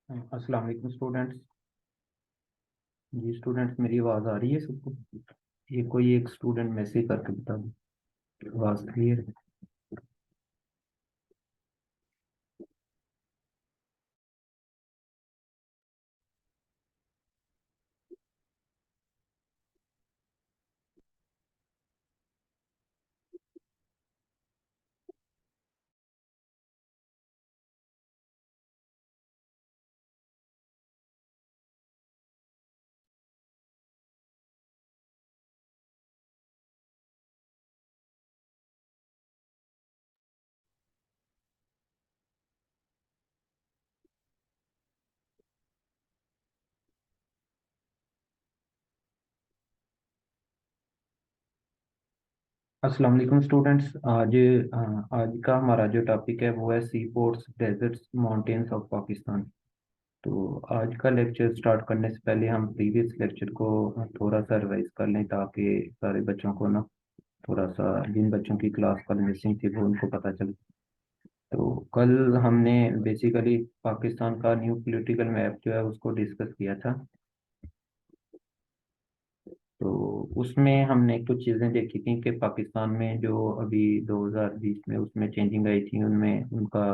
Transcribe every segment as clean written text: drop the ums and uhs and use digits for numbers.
अस्सलाम वालेकुम स्टूडेंट्स। जी स्टूडेंट्स, मेरी आवाज़ आ रही है सबको? ये कोई एक स्टूडेंट मैसेज करके बता दो, आवाज़ क्लियर है? अस्सलाम वालेकुम स्टूडेंट्स। आज का हमारा जो टॉपिक है वो है sea ports, deserts, mountains of Pakistan. तो आज का लेक्चर स्टार्ट करने से पहले हम प्रीवियस लेक्चर को थोड़ा सा रिवाइज कर लें, ताकि सारे बच्चों को ना थोड़ा सा, जिन बच्चों की क्लास कल मिसिंग थी वो उनको पता चले। तो कल हमने बेसिकली पाकिस्तान का न्यू पॉलिटिकल मैप जो है उसको डिस्कस किया था। तो उसमें हमने कुछ चीज़ें देखी थी कि पाकिस्तान में जो अभी 2020 में उसमें चेंजिंग आई थी, उनमें उनका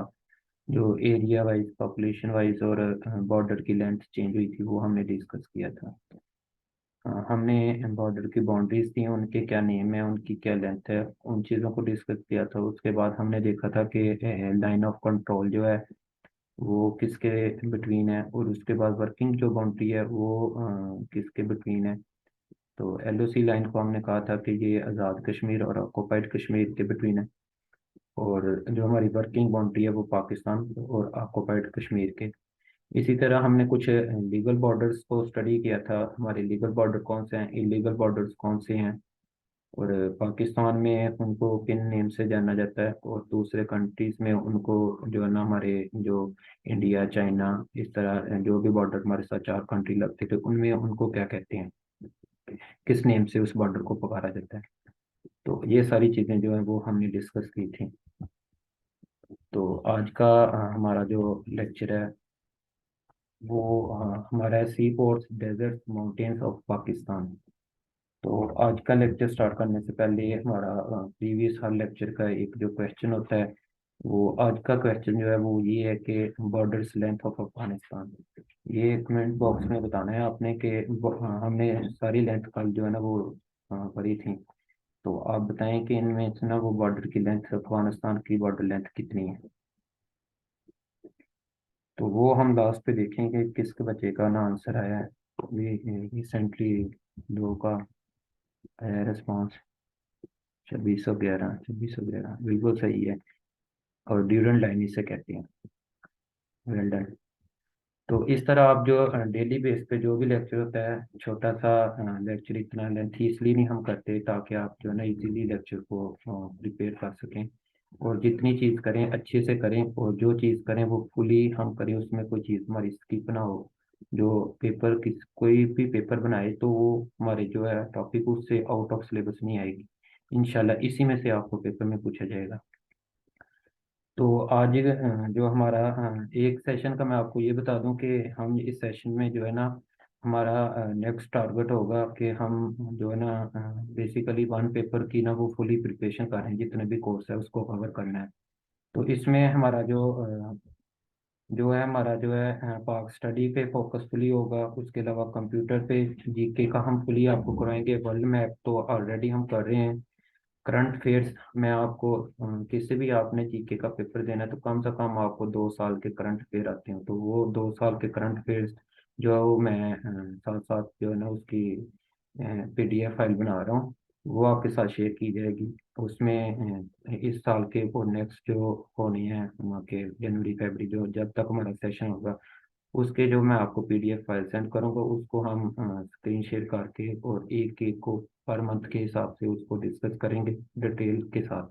जो एरिया वाइज, पॉपुलेशन वाइज और बॉर्डर की लेंथ चेंज हुई थी, वो हमने डिस्कस किया था। हमने बॉर्डर की बाउंड्रीज थी, उनके क्या नेम है, उनकी क्या लेंथ है, उन चीज़ों को डिस्कस किया था। उसके बाद हमने देखा था कि लाइन ऑफ कंट्रोल जो है वो किसके बिटवीन है, और उसके बाद वर्किंग जो बाउंड्री है वो किसके बिटवीन है। तो एलओसी लाइन को हमने कहा था कि ये आज़ाद कश्मीर और ऑक्युपाइड कश्मीर के बिटवीन है, और जो हमारी वर्किंग बाउंड्री है वो पाकिस्तान और ऑक्युपाइड कश्मीर के। इसी तरह हमने कुछ लीगल बॉर्डर्स को स्टडी किया था, हमारे लीगल बॉर्डर कौन से हैं, इलीगल बॉर्डर्स कौन से हैं, और पाकिस्तान में उनको किन नेम से जाना जाता है, और दूसरे कंट्रीज में उनको जो है ना, हमारे जो इंडिया, चाइना, इस तरह जो भी बॉर्डर हमारे साथ 4 कंट्री लगते थे, उनमें उनको क्या कहते हैं, किस नेम से उस बॉर्डर को पुकारा जाता है। तो ये सारी चीज़ें जो है वो हमने डिस्कस की थी। तो आज का हमारा जो लेक्चर है वो हमारा है sea ports, desert, mountains of Pakistan. तो आज का लेक्चर स्टार्ट करने से पहले हमारा प्रीवियस हर लेक्चर का एक जो क्वेश्चन होता है, वो आज का क्वेश्चन जो है वो ये है कि बॉर्डर्स लेंथ ऑफ अफगानिस्तान। ये कमेंट बॉक्स में बताना है आपने कि हमने सारी लेंथ कल जो है ना वो पढ़ी थी। तो आप बताएं कि इनमें से ना वो बॉर्डर की लेंथ, अफगानिस्तान की बॉर्डर लेंथ कितनी है। तो वो हम लास्ट पे देखेंगे किसके बच्चे का ना आंसर आया है। अभी रिसेंटली लोगों का आया रिस्पॉन्स 2611, बिल्कुल सही है। और ड्यूरेंट लाइन इसे कहते हैं। Well done. तो इस तरह आप जो डेली बेस पे जो भी लेक्चर होता है, छोटा सा लेक्चर, इतना लेंथी इसलिए नहीं हम करते ताकि आप जो है ना इजीली लेक्चर को प्रिपेयर कर सकें, और जितनी चीज़ करें अच्छे से करें, और जो चीज़ करें वो फुली हम करें, उसमें कोई चीज़ हमारी स्किप ना हो। जो पेपर किस कोई भी पेपर बनाए तो वो हमारे जो है टॉपिक उससे आउट ऑफ सिलेबस नहीं आएगी। इंशाल्लाह इसी में से आपको पेपर में पूछा जाएगा। तो आज जो हमारा एक सेशन का मैं आपको ये बता दूं कि हम इस सेशन में जो है ना, हमारा नेक्स्ट टारगेट होगा कि हम जो है ना बेसिकली वन पेपर की ना वो फुली प्रिपरेशन कर रहे हैं, जितने भी कोर्स है उसको कवर करना है। तो इसमें हमारा जो है पाक स्टडी पे फोकसफुली होगा। उसके अलावा कंप्यूटर पे जीके का हम फुली आपको कराएंगे। वर्ल्ड मैप तो ऑलरेडी हम कर रहे हैं। करंट अफेयर्स में आपको किसी भी आपने जीके का पेपर देना है तो कम से कम आपको 2 साल के करंट अफेयर आते हैं। तो वो 2 साल के करंट अफेयर्स जो है वो मैं साथ साथ जो है ना उसकी पीडीएफ फाइल बना रहा हूँ, वो आपके साथ शेयर की जाएगी। उसमें इस साल के और नेक्स्ट जो होने हैं वहाँ के जनवरी फरवरी जो जब तक हमारा सेशन होगा उसके जो मैं आपको पीडीएफ फाइल सेंड करूँगा उसको हम स्क्रीन शेयर करके और एक एक को पर मंथ के हिसाब से उसको डिस्कस करेंगे डिटेल के साथ।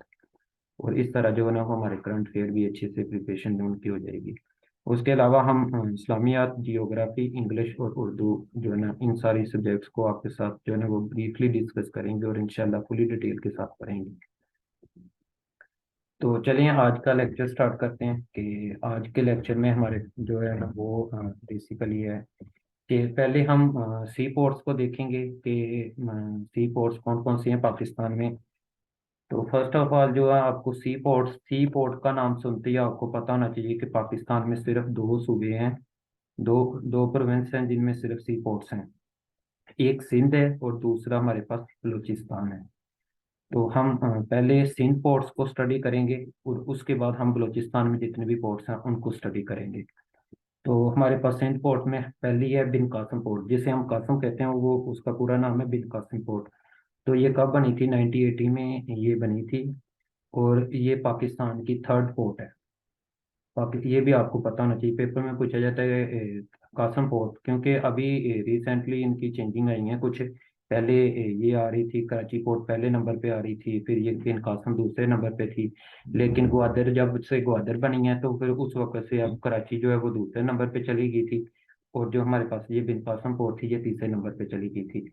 और इस तरह जो है ना वो हमारे करंट अफेयर भी अच्छे से प्रिपरेशन में उनकी हो जाएगी। उसके अलावा हम इस्लामियात, जियोग्राफी, इंग्लिश और उर्दू जो है ना इन सारी सब्जेक्ट्स को आपके साथ जो है ना वो ब्रीफली डिस्कस करेंगे और इंशाल्लाह पूरी डिटेल के साथ पढ़ेंगे। तो चलिए आज का लेक्चर स्टार्ट करते हैं कि आज के लेक्चर में हमारे जो है ना वो बेसिकली है कि पहले हम सी पोर्ट्स को देखेंगे कि सी पोर्ट्स कौन कौन से हैं पाकिस्तान में। तो फर्स्ट ऑफ ऑल जो है आपको सी पोर्ट का नाम सुनते ही आपको पता होना चाहिए कि पाकिस्तान में सिर्फ दो सूबे हैं, दो दो प्रोविंस हैं जिनमें सिर्फ सी पोर्ट्स हैं। एक सिंध है और दूसरा हमारे पास बलूचिस्तान है। तो हम पहले सिंध पोर्ट्स को स्टडी करेंगे और उसके बाद हम बलूचिस्तान में जितने भी पोर्ट्स हैं उनको स्टडी करेंगे। तो हमारे पास सिंध पोर्ट में पहली है बिन कासिम पोर्ट, जिसे हम कासिम कहते हैं, वो उसका पूरा नाम है बिन कासिम पोर्ट। तो ये कब बनी थी? 1980 में ये बनी थी और ये पाकिस्तान की थर्ड पोर्ट है। ये भी आपको पता होना चाहिए, पेपर में पूछा जाता है कासम पोर्ट, क्योंकि अभी रिसेंटली इनकी चेंजिंग आई है कुछ। पहले ये आ रही थी कराची पोर्ट पहले नंबर पे आ रही थी, फिर ये बिन कासम दूसरे नंबर पे थी। लेकिन ग्वादर जब से ग्वादर बनी है तो फिर उस वक्त से अब कराची जो है वो दूसरे नंबर पे चली गई थी और जो हमारे पास ये बिन कासम पोर्ट थी ये तीसरे नंबर पे चली गई थी।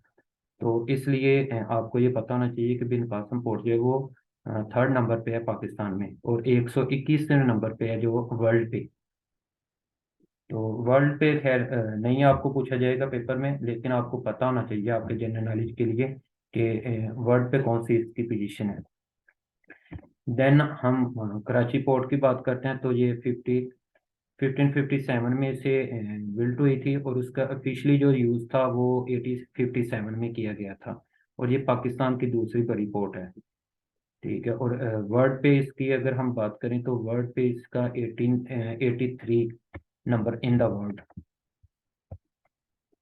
तो इसलिए आपको ये पता होना चाहिए कि बिन कासिम पोर्ट जो है वो थर्ड नंबर पे है पाकिस्तान में और 121वें नंबर पे है जो वर्ल्ड पे। तो वर्ल्ड पे खैर नहीं आपको पूछा जाएगा पेपर में, लेकिन आपको पता होना चाहिए आपके जनरल नॉलेज के लिए कि वर्ल्ड पे कौन सी इसकी पोजीशन है। देन हम कराची पोर्ट की बात करते हैं तो ये 1557 में से बिल्ट हुई थी और उसका ऑफिशियली जो यूज़ था वो 1857 में किया गया था। और ये पाकिस्तान की दूसरी बड़ी पोर्ट है। ठीक है। और वर्ल्ड पे इसकी अगर हम बात करें तो वर्ल्ड पे इसका 1883 नंबर इन द वर्ल्ड।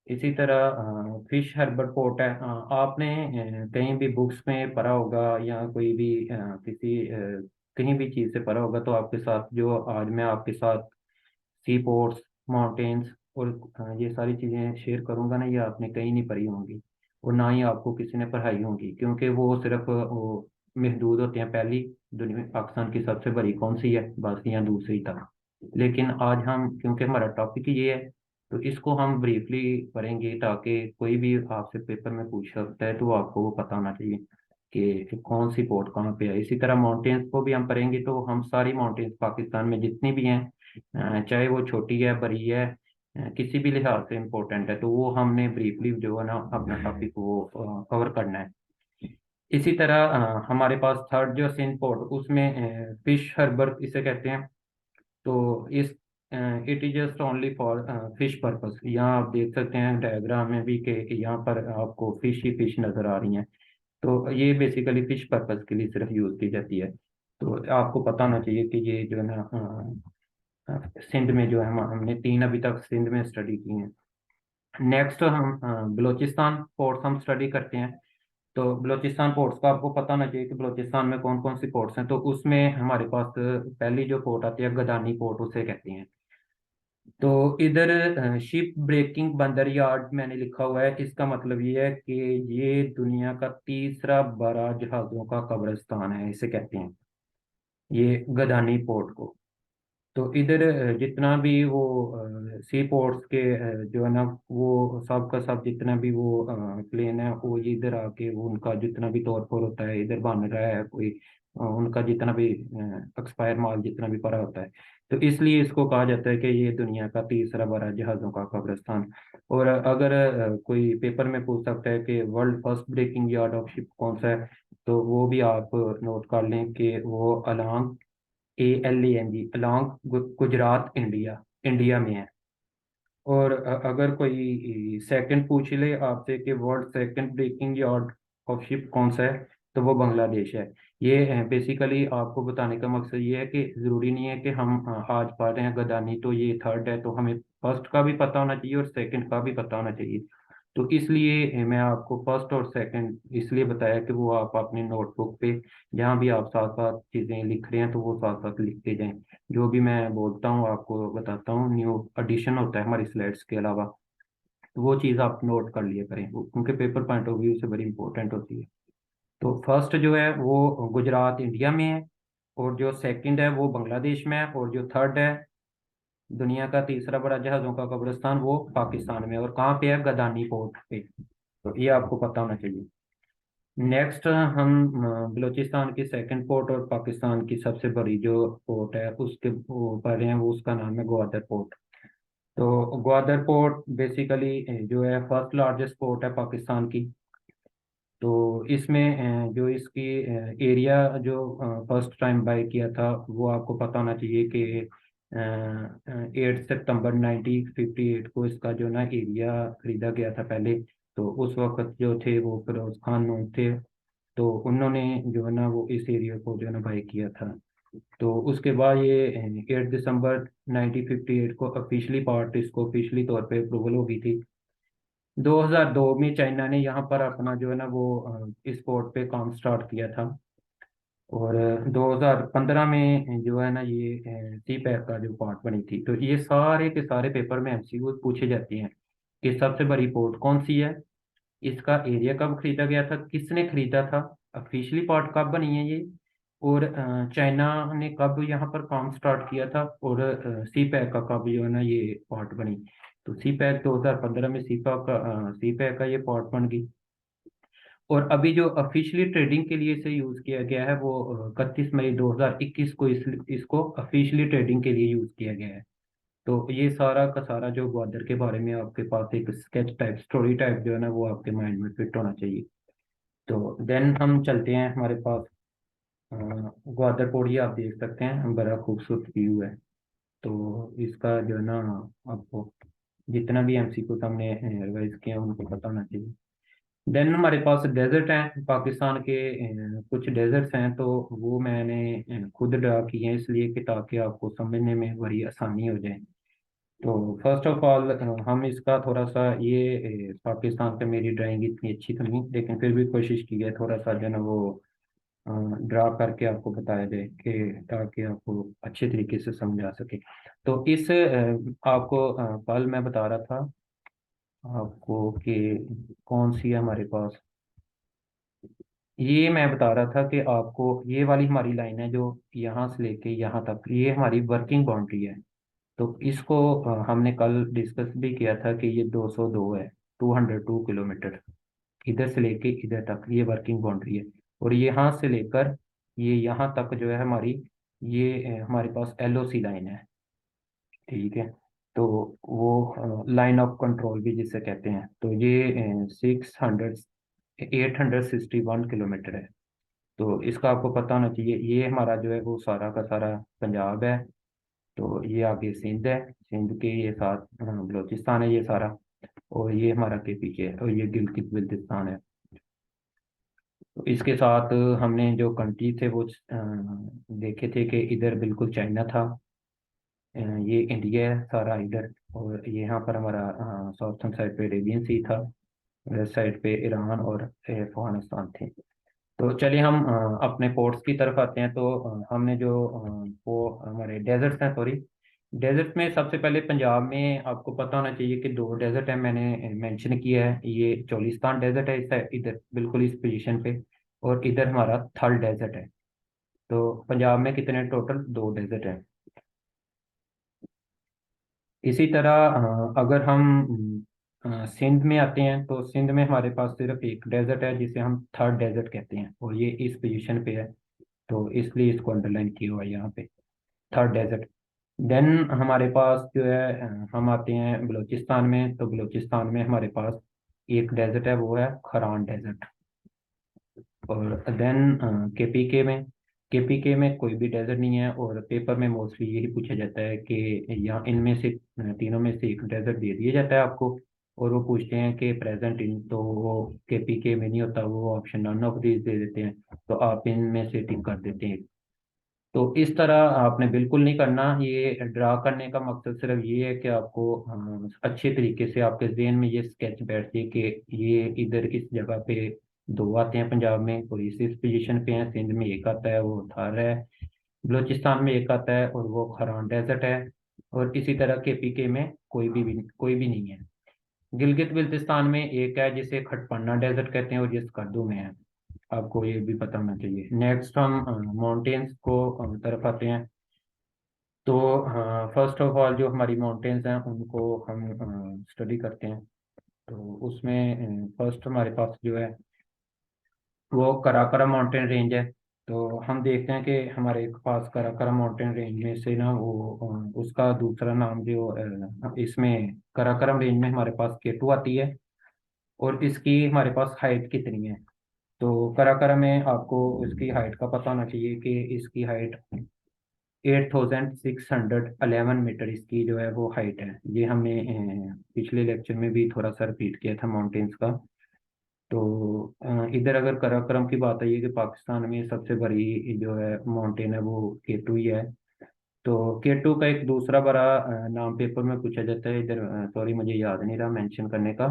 इसी तरह फिश हार्बर पोर्ट है। आपने कहीं भी बुक्स में पढ़ा होगा या कोई भी कहीं भी चीज़ से पढ़ा होगा तो आपके साथ जो आज मैं आपके साथ सी पोर्ट्स, माउंटेन्स और ये सारी चीज़ें शेयर करूंगा ना, ये आपने कहीं नहीं पढ़ी होंगी और ना ही आपको किसी ने पढ़ाई होंगी, क्योंकि वो सिर्फ वो महदूद होते हैं। पहली दुनिया में पाकिस्तान की सबसे बड़ी कौन सी है, बस या दूसरी तक। लेकिन आज हम क्योंकि हमारा टॉपिक ये है तो इसको हम ब्रीफली पढ़ेंगे ताकि कोई भी आपसे पेपर में पूछ सकता है तो आपको वो पता होना चाहिए कि कौन सी पोर्ट कहाँ पे है। इसी तरह माउंटेन्स को भी हम पढ़ेंगे तो हम सारी माउंटेन्स पाकिस्तान में जितनी भी हैं चाहे वो छोटी है बड़ी है किसी भी लिहाज से इम्पोर्टेंट है तो वो हमने ब्रीफली जो है ना अपना टॉपिक वो कवर करना है। इसी तरह हमारे पास थर्ड जो सिंध पोर्ट उसमें फिश हर्बर इसे कहते हैं। तो इस it is just only for fish purpose. यहाँ आप देख सकते हैं डायग्राम में भी कि यहाँ पर आपको फिश ही फिश नजर आ रही हैं। तो ये बेसिकली फिश पर्पस के लिए सिर्फ यूज की जाती है। तो आपको पता होना चाहिए कि ये जो है ना सिंध में जो है हमने तीन अभी तक सिंध में स्टडी की हैं। नेक्स्ट हम बलूचिस्तान पोर्ट्स हम स्टडी करते हैं। तो बलूचिस्तान पोर्ट्स का आपको पता होना चाहिए कि बलूचिस्तान में कौन कौन सी पोर्ट्स हैं। तो उसमें हमारे पास पहली जो पोर्ट आती है गदानी पोर्ट उसे कहते हैं। तो इधर शिप ब्रेकिंग बंदर यार्ड मैंने लिखा हुआ है, इसका मतलब ये है कि ये दुनिया का तीसरा बड़ा जहाज़ों का कब्रिस्तान है इसे कहते हैं, ये गदानी पोर्ट को। तो इधर जितना भी वो सी पोर्ट्स के जो है ना वो सब का सब जितना भी वो प्लेन है वो इधर आके वो उनका जितना भी तौर पर होता है इधर बन रहा है कोई उनका जितना भी एक्सपायर माल जितना भी पड़ा होता है। तो इसलिए इसको कहा जाता है कि ये दुनिया का तीसरा बड़ा जहाज़ों का कब्रिस्तान। और अगर कोई पेपर में पूछ सकता है कि world first breaking yard of ship कौन सा है तो वो भी आप नोट कर लें कि वो along ALANG, along Gujarat India, India में है। और अगर कोई सेकंड पूछ ले आपसे कि world second breaking yard of ship कौन सा है, तो वो बांग्लादेश है। ये बेसिकली आपको बताने का मकसद ये है कि ज़रूरी नहीं है कि हम आज पढ़ रहे हैं गदानी तो ये थर्ड है, तो हमें फर्स्ट का भी पता होना चाहिए और सेकंड का भी पता होना चाहिए। तो इसलिए मैं आपको फर्स्ट और सेकंड इसलिए बताया कि वो आप अपने नोटबुक पे जहाँ भी आप साथ साथ चीज़ें लिख रहे हैं तो वो साथ साथ लिखते जाएं। जो भी मैं बोलता हूँ आपको बताता हूँ, न्यू एडिशन होता है हमारी स्लाइड्स के अलावा, तो वो चीज़ आप नोट कर लिया करें, क्योंकि पेपर पॉइंट ऑफ व्यू से बड़ी इंपॉर्टेंट होती है। तो फर्स्ट जो है वो गुजरात इंडिया में है, और जो सेकंड है वो बांग्लादेश में है, और जो थर्ड है दुनिया का तीसरा बड़ा जहाज़ों का कब्रिस्तान वो पाकिस्तान में है। और कहाँ पे है? गदानी पोर्ट पे। तो ये आपको पता होना चाहिए। नेक्स्ट हम बलूचिस्तान की सेकंड पोर्ट और पाकिस्तान की सबसे बड़ी जो पोर्ट है उसके वो पढ़ रहे हैं, वो उसका नाम है ग्वादर पोर्ट। तो ग्वादर पोर्ट बेसिकली जो है फर्स्ट लार्जेस्ट पोर्ट है पाकिस्तान की। तो इसमें जो इसकी एरिया जो फर्स्ट टाइम बाय किया था वो आपको पता होना चाहिए कि 8 सितंबर 1958 को इसका जो ना एरिया खरीदा गया था पहले। तो उस वक्त जो थे वो फिरोज खान नून थे, तो उन्होंने जो है ना वो इस एरिया को जो है ना बाय किया था। तो उसके बाद ये 8 दिसंबर 1958 को ऑफिशियली पार्ट इसको ऑफिशियली तौर पे अप्रूवल हो गई थी। 2002 में चाइना ने यहाँ पर अपना जो है ना वो इस पोर्ट पे काम स्टार्ट किया था। और 2015 में जो है ना ये सी पैक का जो पार्ट बनी थी। तो ये सारे के सारे पेपर में MCQ पूछे जाते हैं कि सबसे बड़ी पोर्ट कौन सी है, इसका एरिया कब खरीदा गया था, किसने खरीदा था, ऑफिशियली पार्ट कब बनी है ये, और चाइना ने कब यहाँ पर काम स्टार्ट किया था, और सी पैक का कब जो है ना ये पार्ट बनी। तो सी पैक 2015 में सी पैक का ये पार्ट बन गई। और अभी जो ऑफिशियली ट्रेडिंग के लिए इसे यूज किया गया है वो 31 मई 2021 को इसको ऑफिशियली ट्रेडिंग के लिए यूज किया गया है। तो ये सारा का सारा जो ग्वादर के बारे में आपके पास एक स्केच टाइप स्टोरी टाइप जो है ना वो आपके माइंड में फिट होना चाहिए। तो देन हम चलते हैं हमारे पास ग्वादर पौड़ी आप देख सकते हैं, बड़ा खूबसूरत व्यू है। तो इसका जो है ना आपको जितना भी MCQ हमने रिवाइज किया उनको पता होना चाहिए। देन हमारे पास डेजर्ट हैं पाकिस्तान के, कुछ डेजर्ट्स हैं तो वो मैंने खुद ड्रा किए हैं इसलिए कि ताकि आपको समझने में बड़ी आसानी हो जाए। तो फर्स्ट ऑफ ऑल हम इसका थोड़ा सा ये पाकिस्तान का मेरी ड्राइंग इतनी अच्छी तो नहीं, लेकिन फिर भी कोशिश की है थोड़ा सा जो है ना वो ड्रा करके आपको बताया जाए कि ताकि आपको अच्छे तरीके से समझा सके। तो इस आपको कल मैं बता रहा था आपको कि कौन सी है हमारे पास, ये मैं बता रहा था कि आपको ये वाली हमारी लाइन है जो यहाँ से लेके यहाँ तक ये हमारी वर्किंग बाउंड्री है। तो इसको हमने कल डिस्कस भी किया था कि ये 202 है, 202 किलोमीटर इधर से लेके इधर तक ये वर्किंग बाउंड्री है। और यहाँ से लेकर ये यहाँ तक जो है हमारी ये हमारे पास LOC लाइन है, ठीक है। तो वो लाइन ऑफ कंट्रोल भी जिसे कहते हैं, तो ये 861 किलोमीटर है। तो इसका आपको पता होना चाहिए, ये हमारा जो है वो सारा का सारा पंजाब है। तो ये आगे सिंध है, सिंध के ये साथ बलूचिस्तान है ये सारा, और ये हमारा KP के है, और ये गिलगित बिल्तिस्तान है। तो इसके साथ हमने जो कंट्री थे वो देखे थे कि इधर बिल्कुल चाइना था, ये इंडिया है सारा इधर, और ये यहाँ पर हमारा साउथर्न साइड पे अरेबियन सी था, वेस्ट साइड पे ईरान और अफगानिस्तान थे। तो चलिए हम अपने पोर्ट्स की तरफ आते हैं। तो हमने जो वो हमारे डेजर्ट्स हैं, सॉरी डेजर्ट में सबसे पहले पंजाब में आपको पता होना चाहिए कि दो डेजर्ट है, मैंने मेंशन किया है। ये चोलिस्तान डेजर्ट है इधर बिल्कुल इस पोजीशन पे, और इधर हमारा थल डेजर्ट है। तो पंजाब में कितने टोटल? दो डेजर्ट है। इसी तरह अगर हम सिंध में आते हैं तो सिंध में हमारे पास सिर्फ एक डेजर्ट है जिसे हम थर्ड डेजर्ट कहते हैं, और ये इस पोजीशन पे है। तो इसलिए इसको अंडरलाइन किया हुआ है यहाँ पे, थर्ड डेजर्ट। देन हमारे पास जो है हम आते हैं बलूचिस्तान में। तो बलूचिस्तान में हमारे पास एक डेजर्ट है, वो है खरान डेजर्ट। और देन KPK में केपीके में कोई भी डेजर्ट नहीं है, और पेपर में मोस्टली यही पूछा जाता है कि या इनमें से तीनों में से एक डेजर्ट दे दिया जाता है आपको, और वो पूछते हैं कि प्रेजेंट इन, तो वो केपीके में नहीं होता, वो ऑप्शन नन ऑफ दीज दे देते हैं, तो आप इनमें से टिक कर देते हैं। तो इस तरह आपने बिल्कुल नहीं करना, ये ड्रा करने का मकसद सिर्फ ये है कि आपको अच्छे तरीके से आपके जहन में ये स्केच बैठ जाए कि ये इधर इस जगह पे दो आते हैं पंजाब में, और इस पोजीशन पे हैं, सिंध में एक आता है वो थार है, बलूचिस्तान में एक आता है और वो खरान डेजर्ट है, और इसी तरह के पीके में कोई भी नहीं है। गिलगित बिल्तिस्तान में एक है जिसे खटपन्ना डेजर्ट कहते हैं, और ये स्कर्दू में है। आपको ये भी पता होना चाहिए। नेक्स्ट हम माउंटेन्स को तरफ आते हैं। तो फर्स्ट ऑफ ऑल जो हमारी माउंटेन्स हैं उनको हम स्टडी करते हैं। तो उसमें फर्स्ट हमारे पास जो है वो कराकरम माउंटेन रेंज है। तो हम देखते हैं कि हमारे पास कराकरम माउंटेन रेंज में से ना वो उसका दूसरा नाम जो इसमें कराकरम रेंज में हमारे पास केटू आती है, और इसकी हमारे पास हाइट कितनी है। तो कराकरम में आपको इसकी हाइट का पता होना चाहिए कि इसकी हाइट 8611 मीटर इसकी जो है वो हाइट है। ये हमने पिछले लेक्चर में भी थोड़ा सा रिपीट किया था माउंटेन्स का। तो इधर अगर कराकरम की बात आई है कि पाकिस्तान में सबसे बड़ी जो है माउंटेन है वो केटू ही है। तो केटू का एक दूसरा बड़ा नाम पेपर में पूछा जाता है इधर, सॉरी मुझे याद नहीं रहा मेंशन करने का,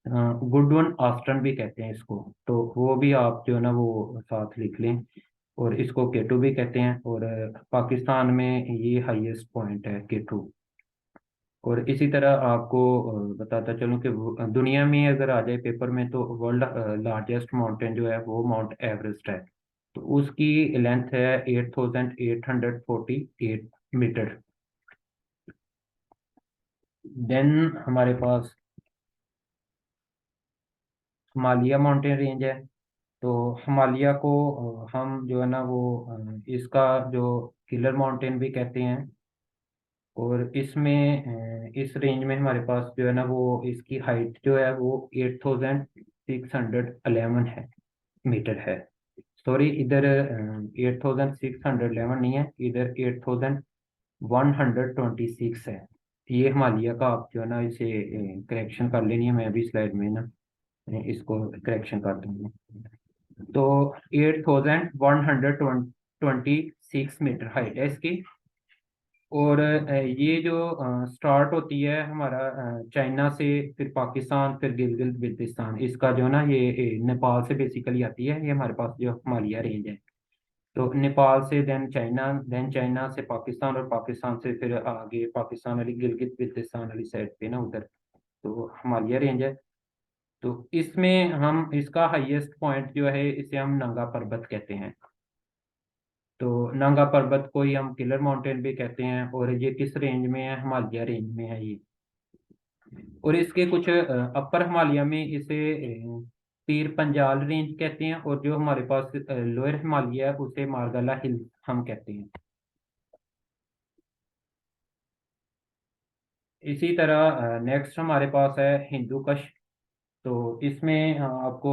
गुडवन आस्टन भी कहते हैं इसको। तो वो भी आप जो है ना वो साथ लिख लें, और इसको केटू भी कहते हैं, और पाकिस्तान में ये हाईएस्ट पॉइंट है केटू। और इसी तरह आपको बताता चलूं कि दुनिया में अगर आ जाए पेपर में तो वर्ल्ड लार्जेस्ट माउंटेन जो है वो माउंट एवरेस्ट है। तो उसकी लेंथ है 8848 मीटर। देन हमारे पास हिमालय माउंटेन रेंज है। तो हिमालय को हम जो है ना वो इसका जो किलर माउंटेन भी कहते हैं। और इसमें इस रेंज में हमारे पास जो है ना वो इसकी हाइट जो है वो 8611 है, मीटर है। सॉरी, इधर 8611 नहीं है, इधर 8126 है। ये हिमालय का आप जो है ना इसे करेक्शन कर लेनी है, मैं अभी स्लाइड में ना इसको करेक्शन कर दूंगा। तो 8126 मीटर हाइट है इसकी। और ये जो स्टार्ट होती है हमारा चाइना से, फिर पाकिस्तान, फिर गिलगित बिल्तिस्तान, इसका जो ना ये नेपाल से बेसिकली आती है, ये हमारे पास जो हिमालय रेंज है। तो नेपाल से देन चाइना से पाकिस्तान, और पाकिस्तान से फिर आगे पाकिस्तान वाली गिलगित बिल्तिस्तान वाली साइड पे ना उधर, तो हिमालय रेंज है। तो इसमें हम इसका हाईएस्ट पॉइंट जो है इसे हम नंगा पर्वत कहते हैं। तो नंगा पर्वत को ही हम किलर माउंटेन भी कहते हैं, और ये किस रेंज में है, हिमालय रेंज में है ये। और इसके कुछ अपर हिमालय में इसे पीर पंजाल रेंज कहते हैं, और जो हमारे पास लोअर हिमालय है उसे मार्गला हिल हम कहते हैं। इसी तरह नेक्स्ट हमारे पास है हिंदू कश। तो इसमें आपको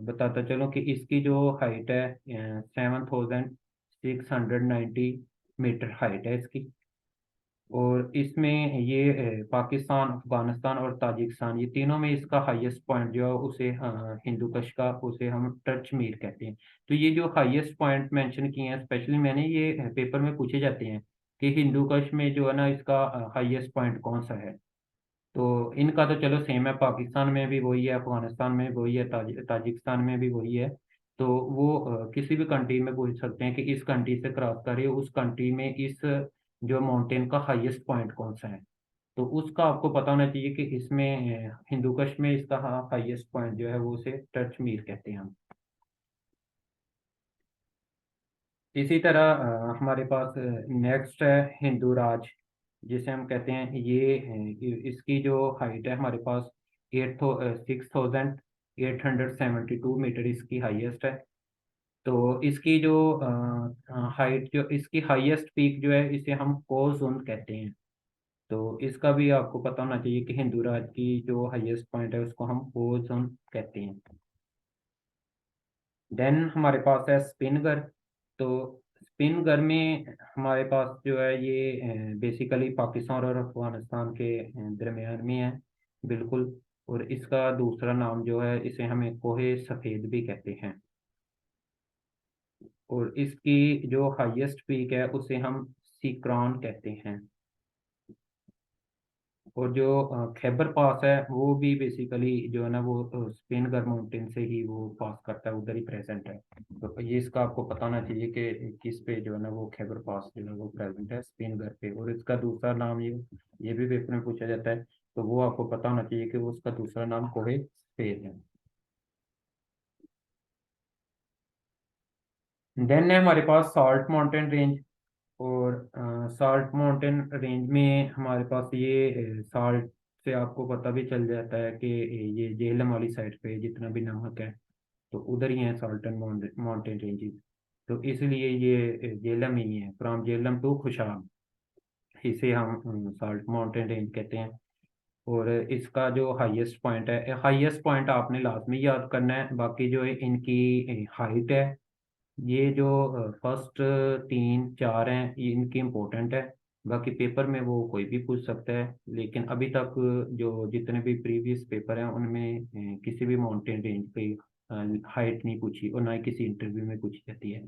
बताता चलो कि इसकी जो हाइट है 7690 मीटर हाइट है इसकी। और इसमें ये पाकिस्तान, अफगानिस्तान और ताजिकिस्तान, ये तीनों में इसका हाईएस्ट पॉइंट जो है उसे हिंदू कश का उसे हम टच मीर कहते हैं। तो ये जो हाईएस्ट पॉइंट मेंशन किए हैं स्पेशली मैंने, ये पेपर में पूछे जाते हैं कि हिंदू कश में जो है ना इसका हाईएस्ट पॉइंट कौन सा है। तो इनका तो चलो सेम है, पाकिस्तान में भी वही है, अफगानिस्तान में वही है, ताजिकिस्तान में भी वही है। तो वो किसी भी कंट्री में पूछ सकते हैं कि इस कंट्री से क्रॉस कर रही है, उस कंट्री में इस जो माउंटेन का हाईएस्ट पॉइंट कौन सा है। तो उसका आपको पता होना चाहिए कि इसमें हिंदुकुश में इसका हाईएस्ट पॉइंट जो है वो उसे टच मीर कहते हैं हम। इसी तरह हमारे पास नेक्स्ट है हिंदू राज, जिसे हम कहते हैं ये इसकी जो हाइट है हमारे पास 6872 मीटर इसकी हाईएस्ट है। तो इसकी जो हाइट, जो इसकी हाईएस्ट पीक जो है इसे हम कोजुन कहते हैं। तो इसका भी आपको पता होना चाहिए कि हिंदू राज की जो हाईएस्ट पॉइंट है उसको हम कोजुन कहते हैं। देन हमारे पास है स्पिनगर। तो स्पिनगर में हमारे पास जो है ये बेसिकली पाकिस्तान और अफगानिस्तान के दरमियान में है, बिल्कुल। और इसका दूसरा नाम जो है, इसे हमें कोहे सफ़ेद भी कहते हैं। और इसकी जो हाईएस्ट पीक है उसे हम सिकरान कहते हैं। और जो खैबर पास है वो भी बेसिकली जो है ना वो स्पिनगर माउंटेन से ही वो पास करता है, उधर ही प्रेजेंट है। तो ये इसका आपको पता होना चाहिए कि किस पे जो है ना वो खैबर पास जो है वो प्रेजेंट है, स्पिनगर पे। और इसका दूसरा नाम ये भी पेपर में पूछा जाता है, तो वो आपको पता होना चाहिए कि वो उसका दूसरा नाम कोहे स्पेन है। देन है हमारे पास साल्ट माउंटेन रेंज। और साल्ट माउंटेन रेंज में हमारे पास ये साल्ट से आपको पता भी चल जाता है कि ये जेहलम वाली साइड पे जितना भी नमक है तो उधर ही है साल्टन माउंटेन रेंजेस। तो इसलिए ये जेहलम ही है, फ्रॉम जेहलम टू खुशाब, इसे हम साल्ट माउंटेन रेंज कहते हैं। और इसका जो हाईएस्ट पॉइंट है, हाईएस्ट पॉइंट आपने लाजमी याद करना है, बाकी जो है इनकी हाइट है, ये जो फर्स्ट तीन चार हैं ये इनकी इम्पोर्टेंट है। बाकी पेपर में वो कोई भी पूछ सकता है, लेकिन अभी तक जो जितने भी प्रीवियस पेपर हैं उनमें किसी भी माउंटेन रेंज पे हाइट नहीं पूछी और ना ही किसी इंटरव्यू में पूछी जाती है।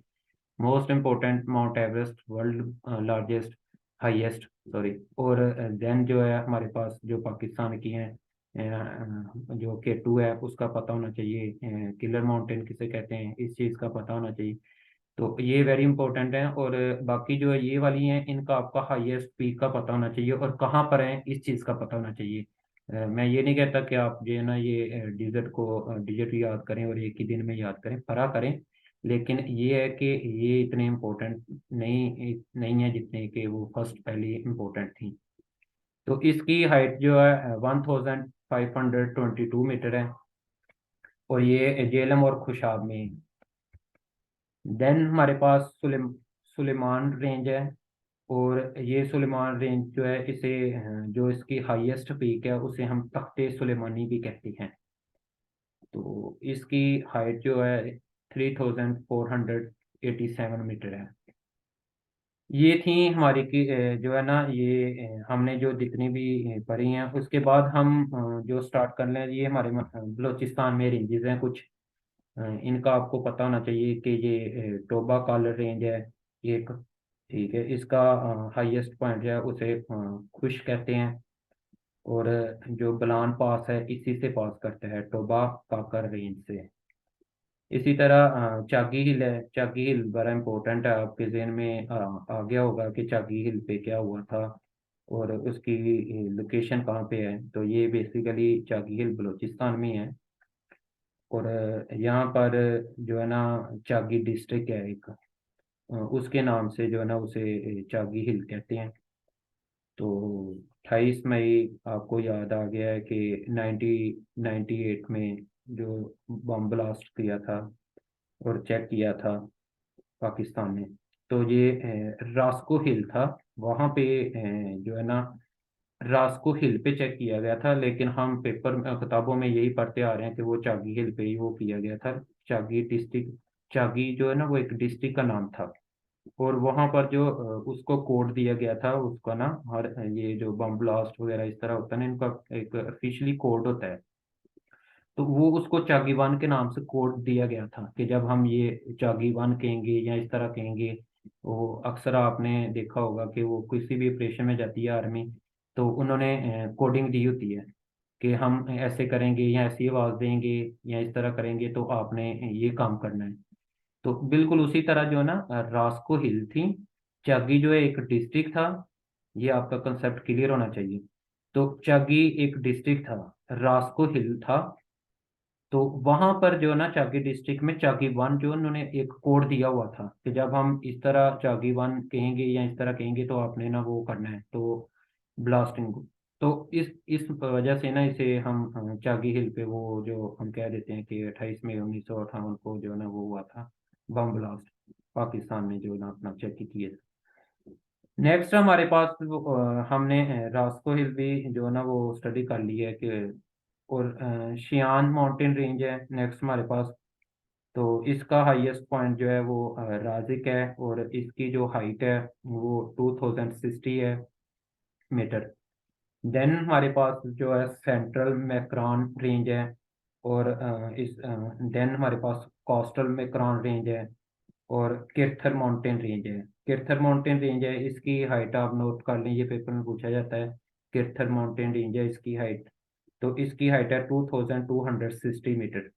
Most important mount Everest, world largest highest, sorry. और देन जो है हमारे पास जो पाकिस्तान की हैं, जो K2 है उसका पता होना चाहिए, किलर माउंटेन किसे कहते हैं इस चीज़ का पता होना चाहिए। तो ये वेरी इंपॉर्टेंट है। और बाकी जो है ये वाली हैं इनका आपका हाईएस्ट पीक का पता होना चाहिए और कहाँ पर है इस चीज़ का पता होना चाहिए। मैं ये नहीं कहता कि आप जो है ना ये डिजिट याद करें और एक ही दिन में याद करें, पढ़ा करें। लेकिन ये है कि ये इतने इम्पोर्टेंट नहीं नहीं है जितने कि वो फर्स्ट पहले इम्पोर्टेंट थी। तो इसकी हाइट जो है 1522 मीटर है, और ये जेलम और खुशाब में। देन हमारे पास सुलेमान रेंज है। और ये सुलेमान रेंज जो है इसे जो इसकी हाईएस्ट पीक है उसे हम तख्ते सुलेमानी भी कहते हैं। तो इसकी हाइट जो है 3487 मीटर है। ये थी हमारी की जो है ना ये हमने जो जितनी भी पढ़ी हैं, उसके बाद हम जो स्टार्ट कर लें, ये हमारे बलूचिस्तान में रेंजेस हैं कुछ। इनका आपको पता होना चाहिए कि ये टोबा कॉलर रेंज है एक, ठीक है। इसका हाईएस्ट पॉइंट जो है उसे खुश कहते हैं। और जो बलान पास है इसी से पास करता है, टोबा काकर रेंज से। इसी तरह चागी हिल है। चागी हिल बड़ा इम्पोर्टेंट है, आपके जहन में आ गया होगा कि चागी हिल पे क्या हुआ था और उसकी लोकेशन कहाँ पे है। तो ये बेसिकली चागी हिल बलूचिस्तान में है। और यहाँ पर जो है ना चागी डिस्ट्रिक्ट है एक, उसके नाम से जो है ना उसे चागी हिल कहते हैं। तो 28 मई आपको याद आ गया है कि 1998 में जो बम ब्लास्ट किया था और चेक किया था पाकिस्तान ने, तो ये रास्को हिल था। वहाँ पे जो है ना रास्को हिल पे चेक किया गया था, लेकिन हम पेपर किताबों में यही पढ़ते आ रहे हैं कि वो चागी हिल पे ही वो किया गया था। चागी डिस्ट्रिक्ट, चागी जो है ना वो एक डिस्ट्रिक्ट का नाम था। और वहाँ पर जो उसको कोड दिया गया था उसका ना, हर ये जो बम ब्लास्ट वगैरह इस तरह होता है ना, इनका एक ऑफिशियली कोड होता है। तो वो उसको चागीवान के नाम से कोड दिया गया था कि जब हम ये चागीवान कहेंगे या इस तरह कहेंगे। वो अक्सर आपने देखा होगा कि वो किसी भी ऑपरेशन में जाती है आर्मी, तो उन्होंने कोडिंग दी होती है कि हम ऐसे करेंगे या ऐसी आवाज़ देंगे या इस तरह करेंगे तो आपने ये काम करना है। तो बिल्कुल उसी तरह जो है ना रास्को हिल थी। चागी जो है एक डिस्ट्रिक्ट था, ये आपका कंसेप्ट क्लियर होना चाहिए। तो चागी एक डिस्ट्रिक्ट था, रास्को हिल था। तो वहां पर जो है ना चागी डिस्ट्रिक्ट में चागी वन जो उन्होंने एक कोड दिया हुआ था कि जब हम इस तरह चागी वन कहेंगे या इस तरह कहेंगे तो आपने ना वो करना है, तो ब्लास्टिंग को। तो इस वजह से ना इसे हम चागी हिल पे वो जो हम कह देते हैं कि 28 मई 1958 को जो है ना वो हुआ था बम ब्लास्ट, पाकिस्तान ने जो ना अपना चेक किए। नेक्स्ट हमारे पास हमने रास्को हिल भी जो है ना वो स्टडी कर ली है कि। और शियान माउंटेन रेंज है नेक्स्ट हमारे पास। तो इसका हाईएस्ट पॉइंट जो है वो राजिक है, और इसकी जो हाइट है वो 2060 है मीटर। देन हमारे पास जो है सेंट्रल मैक्रान रेंज है, और इस देन हमारे पास कोस्टल मैक्रान रेंज है, और किर्थर माउंटेन रेंज है। किर्थर माउंटेन रेंज है, इसकी हाइट आप नोट कर लें, ये पेपर में पूछा जाता है। किर्थर माउंटेन रेंज है इसकी हाइट, तो इसकी हाइट है 2260 मीटर।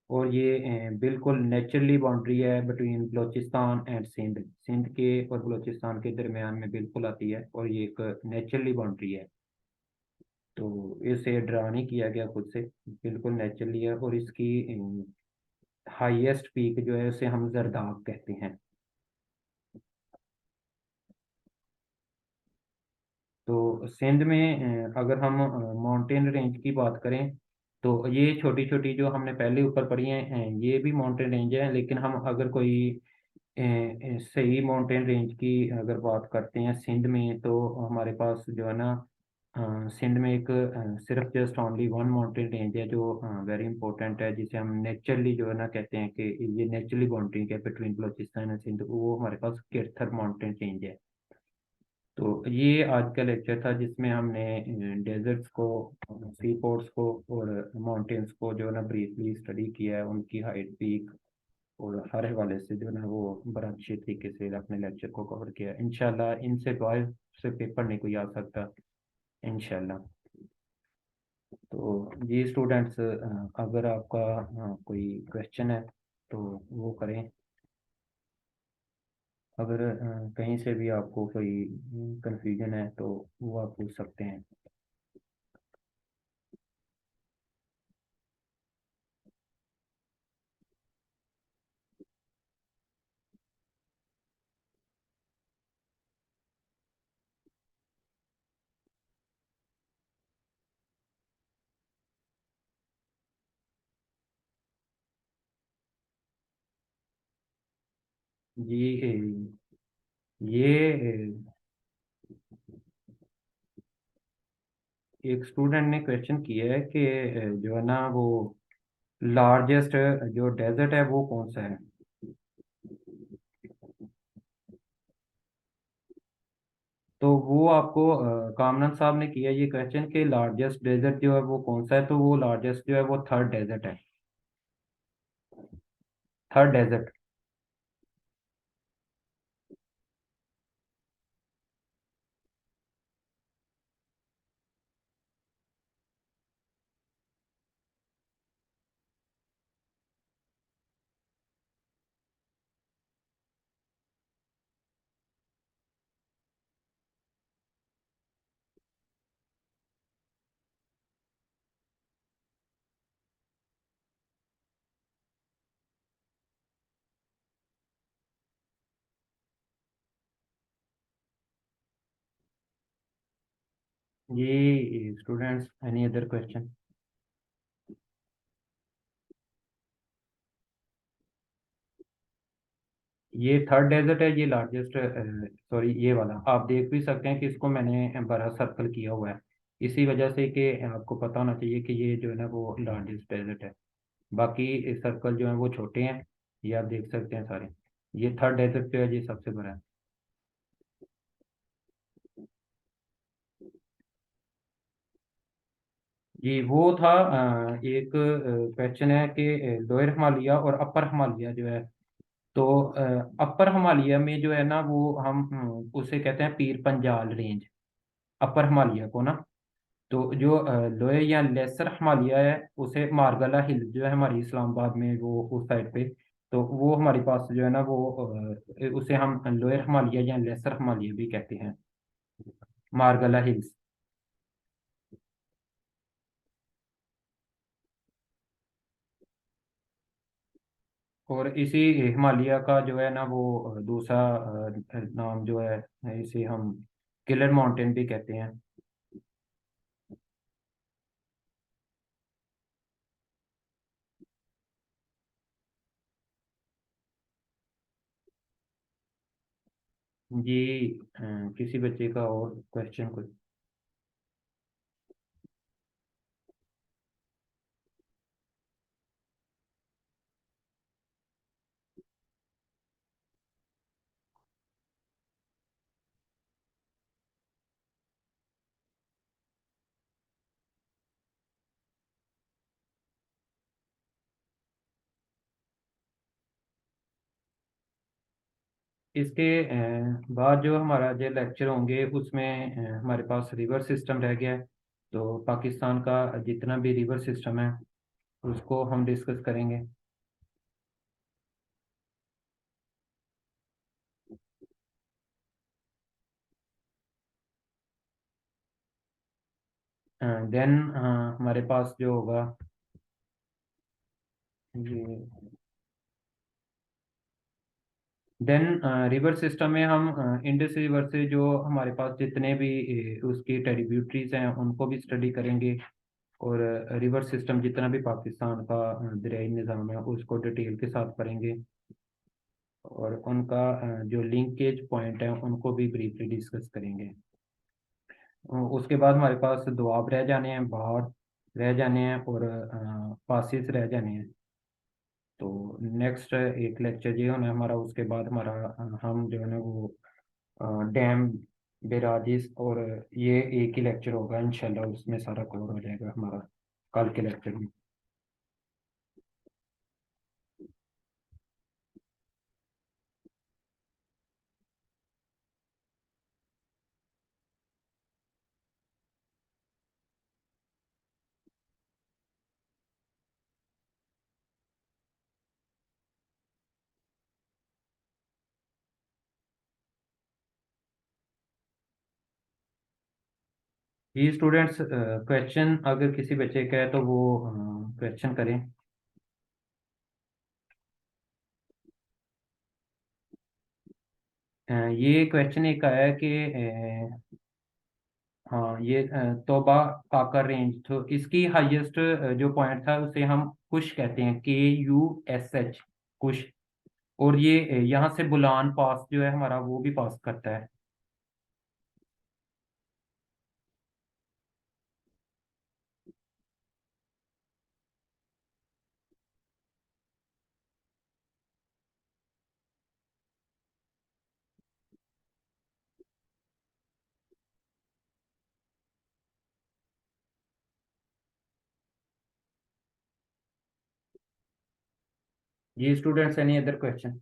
और ये बिल्कुल नेचुरली बाउंड्री है बिटवीन बलूचिस्तान एंड सिंध। सिंध के और बलूचिस्तान के दरमियान में बिल्कुल आती है, और ये एक नेचुरली बाउंड्री है। तो इसे ड्रा नहीं किया गया खुद से, बिल्कुल नेचुरली है। और इसकी हाईएस्ट पीक जो है उसे हम जरदाग कहते हैं। तो सिंध में अगर हम माउंटेन रेंज की बात करें, तो ये छोटी छोटी जो हमने पहले ऊपर पढ़ी हैं, ये भी माउंटेन रेंज है। लेकिन हम अगर कोई सही माउंटेन रेंज की अगर बात करते हैं सिंध में, तो हमारे पास जो है ना सिंध में एक सिर्फ just only one mountain range है जो वेरी इंपॉर्टेंट है, जिसे हम नेचुरली जो है ना कहते हैं कि ये नेचुरली बाउंड्री है बिटवीन बलोचिस्तान एंड सिंध, वो हमारे पास किरथर माउंटेन रेंज है। तो ये आज का लेक्चर था जिसमें हमने डेजर्ट्स को, सी पोर्ट्स को और माउंटेन्स को जो है ना ब्रीफली स्टडी किया है, उनकी हाइट, पीक और हर हवाले से जो है ना वो बड़ा अच्छे तरीके से अपने लेक्चर को कवर किया। इंशाल्लाह इनसे बाहर से पेपर नहीं कोई आ सकता इंशाल्लाह। तो जी स्टूडेंट्स, अगर आपका कोई क्वेश्चन है तो वो करें। अगर कहीं से भी आपको कोई कंफ्यूजन है तो वो आप पूछ सकते हैं। जी ये एक स्टूडेंट ने क्वेश्चन किया है कि जो है ना वो लार्जेस्ट जो डेजर्ट है वो कौन सा है। तो वो आपको कामरान साहब ने किया ये क्वेश्चन कि लार्जेस्ट डेजर्ट जो है वो कौन सा है, तो वो लार्जेस्ट जो है वो थर्ड डेजर्ट है। Third desert. ये स्टूडेंट्स एनी अदर क्वेश्चन। ये थर्ड डेजर्ट है, ये लार्जेस्ट, सॉरी ये वाला आप देख भी सकते हैं कि इसको मैंने बड़ा सर्कल किया हुआ है, इसी वजह से कि आपको पता होना चाहिए कि ये जो है ना वो लार्जेस्ट डेजर्ट है। बाकी सर्कल जो है वो छोटे हैं, ये आप देख सकते हैं सारे। ये थर्ड डेजर्ट जो है ये सबसे बड़ा है। जी वो था एक क्वेश्चन है कि लोअर हिमालय और अपर हिमालय जो है, तो अपर हिमालय में जो है ना वो हम उसे कहते हैं पीर पंजाल रेंज, अपर हिमालय को ना। तो जो लोअर या लेसर हिमालय है उसे मारगला हिल जो है हमारी इस्लामाबाद में वो उस साइड पे, तो वो हमारे पास जो है ना वो उसे हम लोअर हिमालय या लेसर हिमालय भी कहते हैं, मारगला हिल्स। और इसी हिमालय का जो है ना वो दूसरा नाम जो है इसे हम किलर माउंटेन भी कहते हैं। जी किसी बच्चे का और क्वेश्चन कोई। इसके बाद जो हमारा जो लेक्चर होंगे उसमें हमारे पास रिवर सिस्टम रह गया है। तो पाकिस्तान का जितना भी रिवर सिस्टम है उसको हम डिस्कस करेंगे। देन हमारे पास जो होगा ये, देन रिवर सिस्टम में हम इंडस रिवर से जो हमारे पास जितने भी उसकी ट्रिब्यूटरीज हैं उनको भी स्टडी करेंगे। और रिवर सिस्टम जितना भी पाकिस्तान का दरियाई निज़ाम है उसको डिटेल के साथ पढ़ेंगे। और उनका जो लिंकेज पॉइंट है उनको भी ब्रीफली डिस्कस करेंगे। उसके बाद हमारे पास दोआब रह जाने हैं, बहार रह जाने हैं और पासिस रह जाने हैं। तो नेक्स्ट एक लेक्चर ये होना है हमारा। उसके बाद हमारा हम जो है ना वो डैम, बेराजिस और ये एक ही लेक्चर होगा इंशाल्लाह, उसमें सारा कवर हो जाएगा हमारा कल के लेक्चर में। ये स्टूडेंट्स क्वेश्चन अगर किसी बच्चे का है तो वो क्वेश्चन करें। ये क्वेश्चन एक आया है कि हाँ ये तौबा काकर रेंज, तो इसकी हाईएस्ट जो पॉइंट था उसे हम कुश कहते हैं, KUSH, कुश। और ये यहाँ से बुलान पास जो है हमारा वो भी पास करता है। जी students, any other question?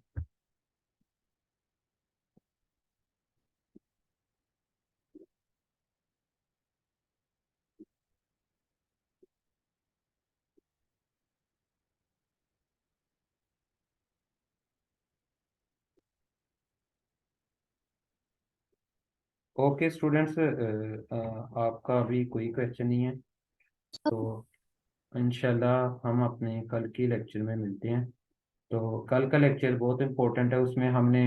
Okay students, आपका अभी कोई क्वेश्चन नहीं है तो इंशाल्लाह हम अपने कल की लेक्चर में मिलते हैं। तो कल का लेक्चर बहुत इंपॉर्टेंट है, उसमें हमने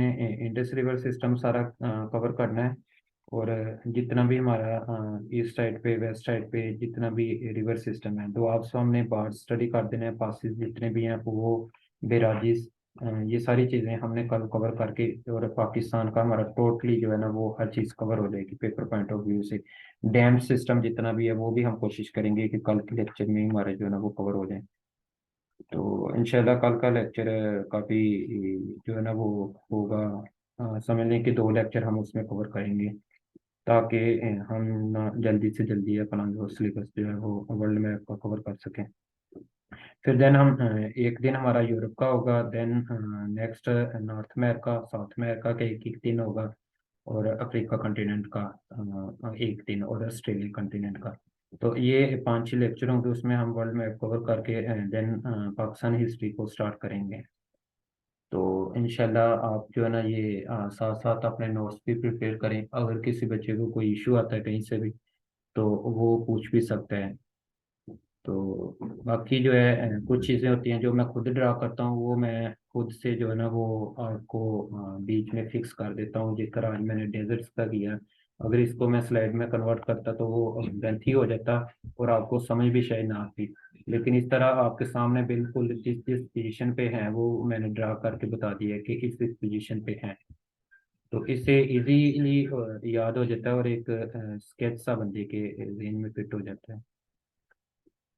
इंडस रिवर सिस्टम सारा कवर करना है। और जितना भी हमारा ईस्ट साइड पे, वेस्ट साइड पे जितना भी रिवर सिस्टम है, तो आपसे हमने बाढ़ स्टडी कर देना है, पासिस जितने भी हैं वो, बेराजिस, ये सारी चीज़ें हमने कल कवर करके, और पाकिस्तान का हमारा टोटली जो है ना वो हर चीज़ कवर हो जाएगी पेपर पॉइंट ऑफ व्यू से। डैम सिस्टम जितना भी है वो भी हम कोशिश करेंगे कि कल के लेक्चर में ही हमारे जो है ना वो कवर हो जाए। तो इंशाल्लाह कल का लेक्चर काफ़ी जो है ना वो होगा, समझ लें कि 2 लेक्चर हम उसमें कवर करेंगे, ताकि हम ना जल्दी से जल्दी अपना जो सिलेबस जो है वो वर्ल्ड मैप का कवर कर सकें। फिर देन हम एक दिन हमारा यूरोप का होगा, then next North America, South America का एक एक दिन होगा, और अफ्रीका कंटिनेंट का एक दिन, और ऑस्ट्रेलिया कंटिनेंट का। तो ये 5-6 लेक्चर होंगे, उसमें हम वर्ल्ड मैप कवर करके देन पाकिस्तान हिस्ट्री को स्टार्ट करेंगे। तो इंशाल्लाह आप जो है ना ये साथ साथ अपने नोट्स भी प्रिपेयर करें। अगर किसी बच्चे को कोई इशू आता है कहीं से भी तो वो पूछ भी सकता है। तो बाकी जो है कुछ चीज़ें होती हैं जो मैं खुद ड्रा करता हूँ, वो मैं खुद से जो है ना वो आपको बीच में फिक्स कर देता हूँ। जिस तरह आज मैंने डेजर्ट्स का किया, अगर इसको मैं स्लाइड में कन्वर्ट करता तो वो लेंथी हो जाता और आपको समझ भी शायद ना आती। लेकिन इस तरह आपके सामने बिल्कुल जिस जिस पोजीशन पे हैं वो मैंने ड्रा करके बता दिया कि इस पोजीशन पे हैं। तो इससे इजीली याद हो जाता है और एक स्केच सा बंदे के जहन में फिट हो जाता है।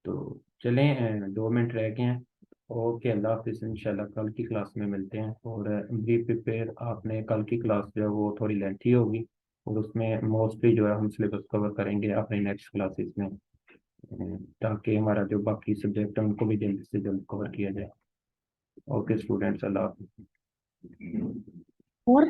तो चलें, 2 मिनट रह गए हैं। ओके, अल्लाह हाफिज़, इंशाल्लाह कल की क्लास में मिलते हैं। और बी प्रिपेयर, आपने कल की क्लास जो है वो थोड़ी लेंथी होगी और उसमें मोस्टली जो है हम सिलेबस कवर करेंगे अपने नेक्स्ट क्लासेस में, ताकि हमारा जो बाकी सब्जेक्ट है उनको भी जल्दी से जल्द कवर किया जाए। ओके स्टूडेंट्स, अल्लाह हाफिज़। और